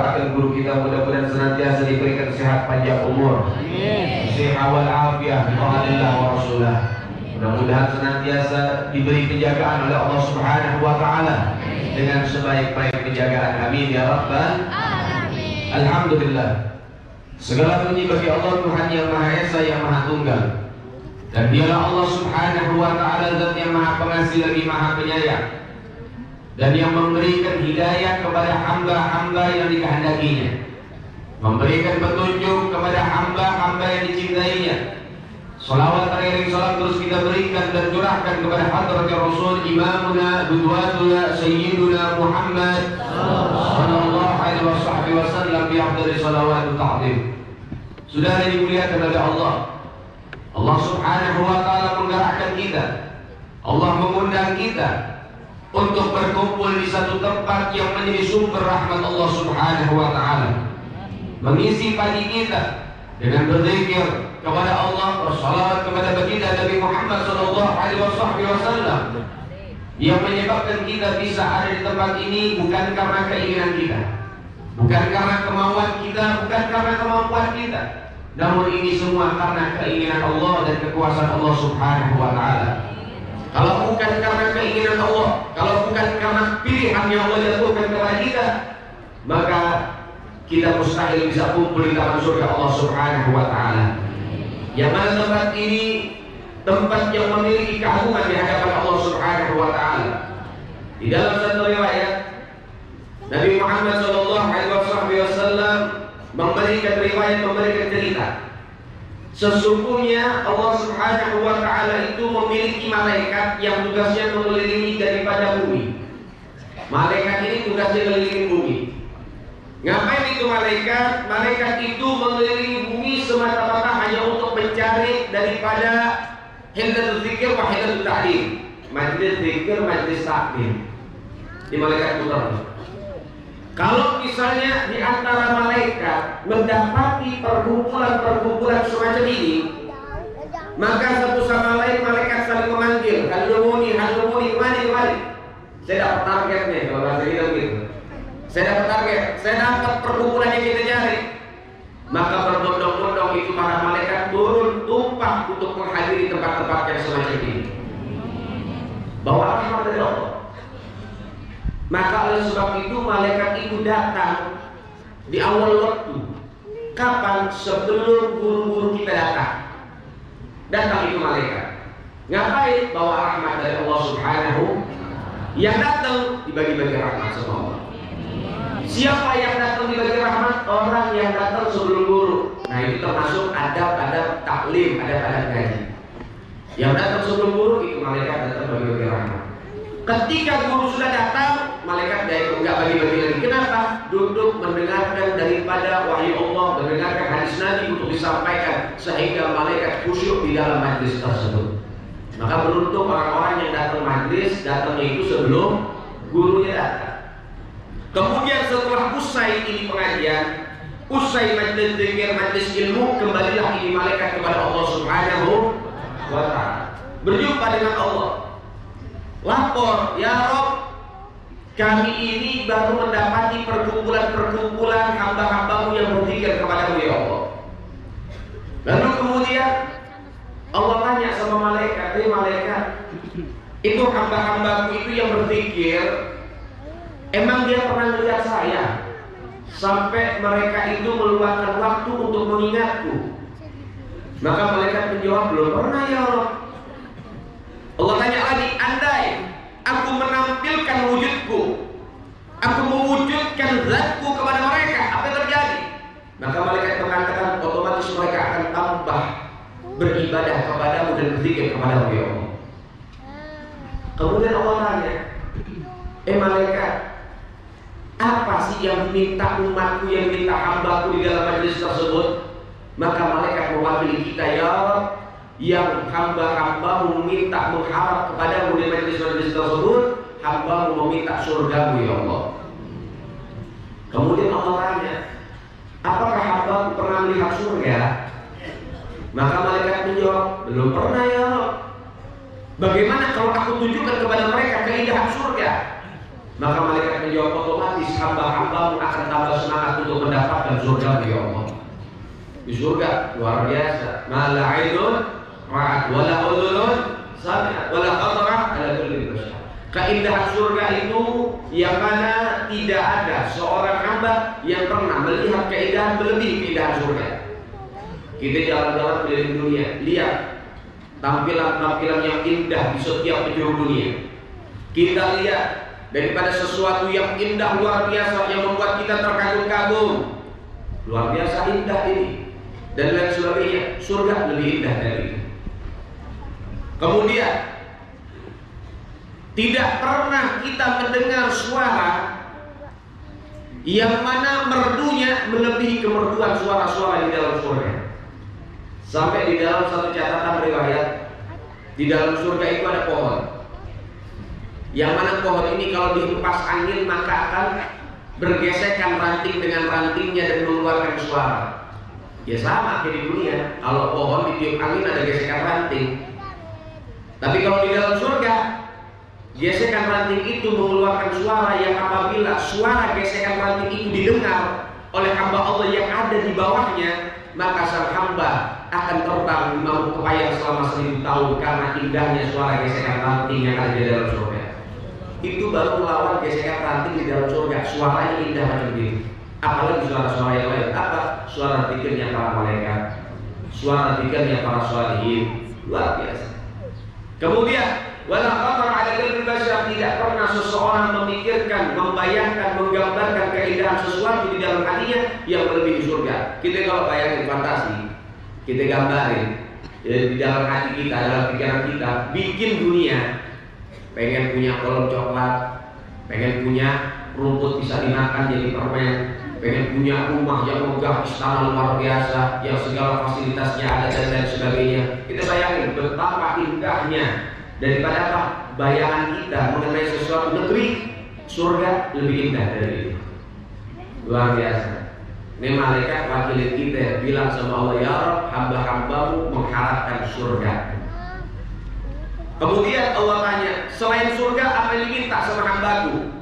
doakan guru kita mudah-mudahan senantiasa diberikan sehat panjang umur, sehat wal afiah bi fadlillah wa rasulullah. Mudah-mudahan senantiasa diberi penjagaan oleh Allah Subhanahu wa taala dengan sebaik-baik penjagaan. Amin ya rabbal alamin. Alhamdulillah. Segala puji bagi Allah Tuhan yang Maha Esa, yang Maha Tunggal. Dan dialah Allah Subhanahu wa taala zat yang Maha Pengasih lagi Maha Penyayang, dan yang memberikan hidayah kepada hamba-hamba yang dikehendakinya, memberikan petunjuk kepada hamba-hamba yang dicintainya. Salawat teriring salam terus kita berikan dan curahkan kepada hadrat Rasul Imamuna Qudwatuna Sayyiduna Muhammad sallallahu alaihi wasallam bi afdali salawat ta'zim. Saudara yang dimuliakan oleh Allah, Allah Subhanahu wa taala menggerakkan kita, Allah mengundang kita untuk berkumpul di satu tempat yang menjadi sumber rahmat Allah Subhanahu wa taala. Mengisi pagi kita dengan berzikir kepada Allah, bersalawat kepada baginda Nabi Muhammad sallallahu alaihi wasallam, yang menyebabkan kita bisa ada di tempat ini bukan karena keinginan kita, bukan karena kemauan kita, bukan karena kemampuan kita, namun ini semua karena keinginan Allah dan kekuasaan Allah Subhanahu wa taala. Kalau bukan karena keinginan Allah, kalau bukan karena pilihan yang Allah jatuhkan kepada kita, maka kita mustahil bisa kumpul di taman surga Allah Subhanahu wa taala. Yang mana tempat ini tempat yang memiliki keagungan di hadapan Allah Subhanahu wa taala. Di dalam satu riwayat, Nabi Muhammad sallallahu alaihi wasallam memberikan cerita, sesungguhnya Allah Subhanahu wa taala itu memiliki malaikat yang tugasnya mengelilingi daripada bumi. Malaikat ini tugasnya mengelilingi bumi. Ngapain itu malaikat? Malaikat itu mengelilingi bumi semata-mata hanya untuk mencari daripada hildatul zikir wa hildatul ta'lim, majlis zikir, majlis taklim. Di malaikat putar. Kalau misalnya di antara malaikat mendapati perkumpulan semacam ini, maka satu sama lain malaikat saling memanggil, halumuni, kemari. Saya dapat target nih, kalau bahasa kita begitu. Saya dapat target, saya dapat perkumpulan yang kita cari. Maka berbondong-bondong itu para malaikat turun tumpah untuk menghadiri tempat-tempat yang semacam ini. Bawa rahmat dari Allah. Maka oleh sebab itu malaikat itu datang di awal waktu. Kapan? Sebelum guru-guru kita datang. Datang itu malaikat. Ngapain? Bawa rahmat dari Allah Subhanahu. Yang datang dibagi-bagi rahmat sama Allah. Siapa yang datang dibagi rahmat? Orang yang datang sebelum guru. Nah itu termasuk adab-adab taklim, adab-adab ngaji. Yang datang sebelum guru itu malaikat datang bagi-bagi rahmat. Ketika guru sudah datang, malaikat enggak bagi-bagi lagi. Kenapa? Duduk mendengarkan daripada wahyu Allah, mendengarkan hadis Nabi untuk disampaikan, sehingga malaikat khusyuk di dalam majlis tersebut. Maka beruntung orang-orang yang datang majlis, datangnya itu sebelum gurunya datang. Kemudian setelah usai ini pengajian, usai majlis zikir, majlis ilmu, kembalilah ini malaikat kepada Allah Subhanahu wa taala. Berjumpa dengan Allah. Lapor, ya Rob, kami ini baru mendapati perkumpulan hamba-hambamu yang berzikir kepadamu ya Allah. Lalu kemudian Allah tanya sama malaikat, malaikat, itu hamba-hambaku itu yang berzikir, emang dia pernah melihat saya sampai mereka itu meluangkan waktu untuk mengingatku? Maka malaikat menjawab, belum pernah ya Allah. Allah tanya lagi, andai aku menampilkan wujudku, aku mewujudkan zatku kepada mereka, apa yang terjadi? Maka malaikat mengatakan, otomatis mereka akan tambah beribadah kepadamu dan berzikir kepadamu ya Allah. Kemudian Allah tanya, malaikat, apa sih yang minta umatku, yang minta hambaku di dalam majlis tersebut? Maka malaikat mewakili kita, ya Allah, yang hamba-hambamu meminta mengharap kepadamu di majlis-majlis tersebut, hambamu meminta surgamu ya Allah. Kemudian Allah tanya, apakah hambaku pernah melihat surga? Maka malaikat menjawab, belum pernah ya Allah. Bagaimana kalau aku tunjukkan kepada mereka keindahan surga? Maka malaikat menjawab, otomatis hamba-hambamu akan tambah semangat untuk mendapatkan surga ya Allah. Di surga luar biasa. Ma la ainun ra'at wa la udhunun sami'at wa la khatara ala qalbi bashar. Keindahan surga itu yang mana tidak ada seorang hamba yang pernah melihat keindahan melebihi keindahan surga. Kita jalan-jalan keliling dunia, lihat tampilan-tampilan yang indah di setiap penjuru dunia. Kita lihat daripada sesuatu yang indah luar biasa yang membuat kita terkagum-kagum. Luar biasa indah ini. Dan lain sebagainya. Surga lebih indah dari itu. Kemudian tidak pernah kita mendengar suara yang mana merdunya melebihi kemerduan suara-suara di dalam surga. Sampai di dalam satu catatan riwayat, di dalam surga itu ada pohon, yang mana pohon ini kalau dihempas angin maka akan bergesekan ranting dengan rantingnya dan mengeluarkan suara. Ya sama kayak di dunia, kalau pohon ditiup angin ada gesekan ranting. Tapi kalau di dalam surga, gesekan ranting itu mengeluarkan suara yang apabila suara gesekan ranting itu didengar oleh hamba Allah yang ada di bawahnya, maka sang hamba akan terbang mau kepayang selama 1000 tahun karena indahnya suara gesekan ranting yang ada di dalam surga. Itu baru melawan gesekan ranting di dalam surga, suaranya indah macam itu. Apalagi suara-suara yang lain, apa? Suara zikirnya para malaikat, suara zikirnya para sholihin, luar biasa. Kemudian wala khatar ala qalbi bashar, tidak pernah seseorang memikirkan, membayangkan, menggambarkan keindahan sesuatu di dalam hatinya yang melebihi surga. Kita kalau bayangin fantasi, kita gambarin ya, di dalam hati kita, dalam pikiran kita, bikin dunia, pengen punya kolom coklat, pengen punya rumput bisa dimakan jadi permen, pengen punya rumah yang megah, istana luar biasa, yang segala fasilitasnya ada dan lain sebagainya. Kita bayangin betapa indahnya daripada apa? Bayangan kita mengenai sesuatu negeri surga lebih indah dari itu. Luar biasa. Ini malaikat wakilin kita bilang sama Allah, ya Rabb, hamba-hambamu mengharapkan surga. Kemudian Allah tanya, selain surga apa yang diminta sama hambaku?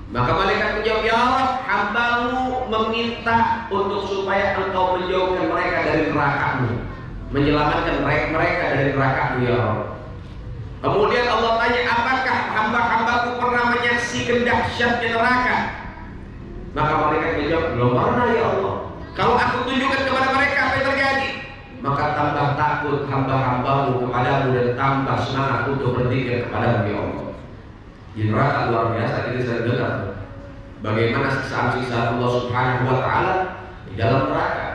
Maka malaikat menjawab, ya Rabb, hambamu meminta untuk supaya engkau menjauhkan mereka dari neraka-Mu, menyelamatkan mereka dari neraka-Mu ya Rabb. Kemudian Allah tanya, apakah hamba-hambaku pernah menyaksikan dahsyatnya neraka? Maka malaikat menjawab, belum pernah ya Allah. Kalau aku tunjukkan kepada mereka apa yang terjadi, maka tambah takut hamba-hambamu kepadamu dan tambah semangat untuk berzikir kepadamu ya Allah. Di neraka luar biasa kita sering dengar bagaimana siksaan-siksaan Allah Subhanahu wa taala di dalam neraka,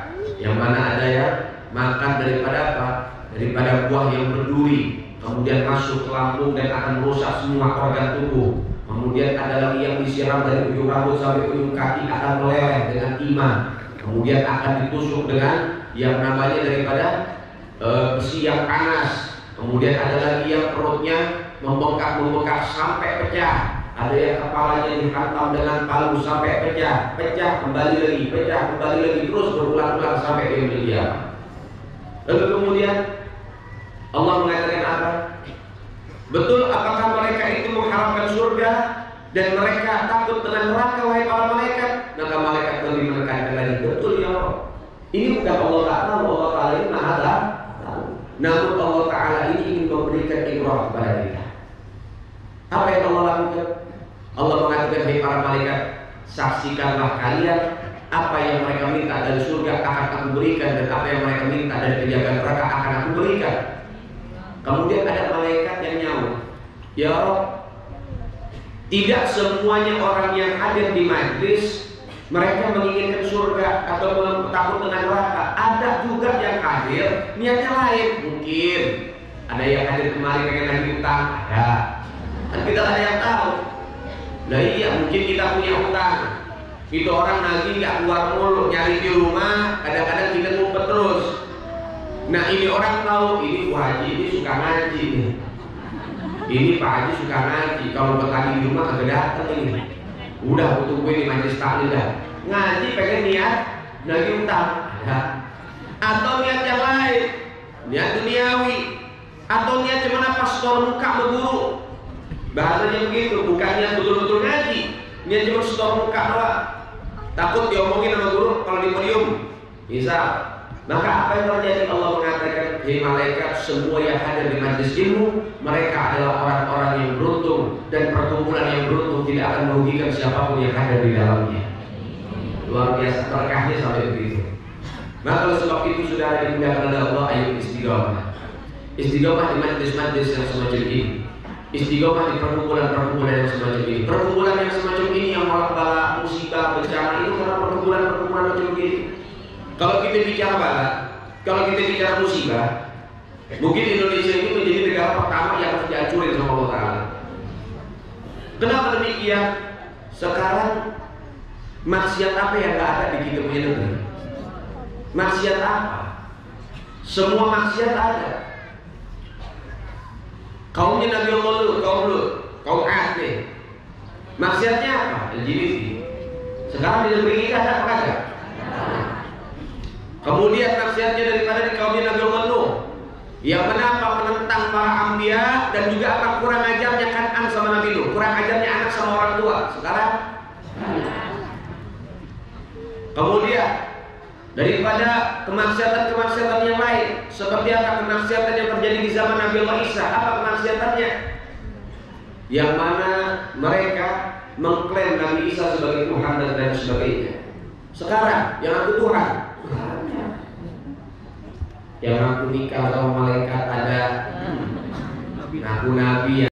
yang mana ada yang makan daripada apa? Daripada buah yang berduri, kemudian masuk ke lambung dan akan merusak semua organ tubuh. Kemudian ada lagi yang disiram dari ujung rambut sampai ujung kaki akan meleleh dengan timah. Kemudian akan ditusuk dengan yang namanya daripada besi yang panas. Kemudian ada lagi yang perutnya membengkak sampai pecah. Ada yang kepalanya dihantam dengan palu sampai pecah, kembali lagi, terus berulang-ulang sampai dia meninggal. Lalu kemudian Allah mengatakan apa? Betul, apakah mereka itu mengharapkan surga dan mereka takut dengan neraka, wahai para malaikat? Maka malaikat lebih menekankan lagi, betul ya Allah. Ini bukan Allah Ta'ala, Allah Ta'ala ini maha tahu. Namun Allah Ta'ala ini ingin memberikan ibrah kepada kita. Apa yang Allah lakukan? Allah mengatakan, hai para malaikat, saksikanlah kalian apa yang mereka minta dari surga akan aku berikan, dan apa yang mereka minta dari penjagaan neraka akan aku berikan. Kemudian ada malaikat yang nyaut, ya Rabb, tidak semuanya orang yang hadir di majlis mereka menginginkan surga atau takut dengan neraka. Ada juga yang hadir niatnya lain. Mungkin ada yang hadir kemarin pengen nagih utang, ada. Kan kita ada yang tahu. Nah iya, mungkin kita punya utang. Itu orang nagih nggak keluar mulu, nyari di rumah, kadang-kadang kita ngumpet terus. Nah ini orang tahu, ini Pak Haji ini suka ngaji nih. Ini Pak Haji suka ngaji. Kalau petani di rumah kagak datang ini. Udah aku tungguin di majelis taklim dah. Ngaji pengen niat nagih utang, ada. Atau niat yang lain, niat duniawi, atau niat cuma pastor muka berguru. Bahasanya begitu, bukannya betul-betul ngaji. Dia cuma setor muka doang. Takut diomongin sama guru kalau di podium. Misal, maka apa yang terjadi? Allah mengatakan, hei malaikat, semua yang hadir di majlis ilmu, mereka adalah orang-orang yang beruntung, dan perkumpulan yang beruntung tidak akan merugikan siapapun yang hadir di dalamnya. Luar biasa berkahnya sampai begitu. Maka oleh sebab itu sudah ada dimuliakan oleh Allah, ayo istiqomah. Istiqomah di majlis-majlis yang semacam ini. Istiqomah di perkumpulan-perkumpulan yang semacam ini. Perkumpulan yang semacam ini yang bala musibah, bencana itu karena perkumpulan-perkumpulan macam ini. Kalau kita bicara bala, kalau kita bicara musibah, mungkin Indonesia ini menjadi negara pertama yang harus dihancurin sama Allah Ta'ala. Kenapa demikian? Sekarang maksiat apa yang gak ada di kita punya negeri? Maksiat apa? Semua maksiat ada. Kaumnya Nabi Allah Lut, kaum Ad nih. Maksiatnya apa? LGBT. Sekarang di negeri kita ada apa enggak? Kemudian maksiatnya daripada di kaumnya Nabi Allah Nuh, yang menapa menentang para anbiya dan juga apa kurang ajarnya Kan'an sama Nabi Nuh, kurang ajarnya anak sama orang tua. Sekarang kemudian daripada kemaksiatan-kemaksiatan yang lain, seperti apa kemaksiatan yang terjadi di zaman Nabi Allah Isa? Apa kemaksiatannya? Yang mana mereka mengklaim Nabi Isa sebagai Tuhan dan lain sebagainya. Sekarang yang aku Tuhan, yang aku nikah sama malaikat ada, aku Nabi.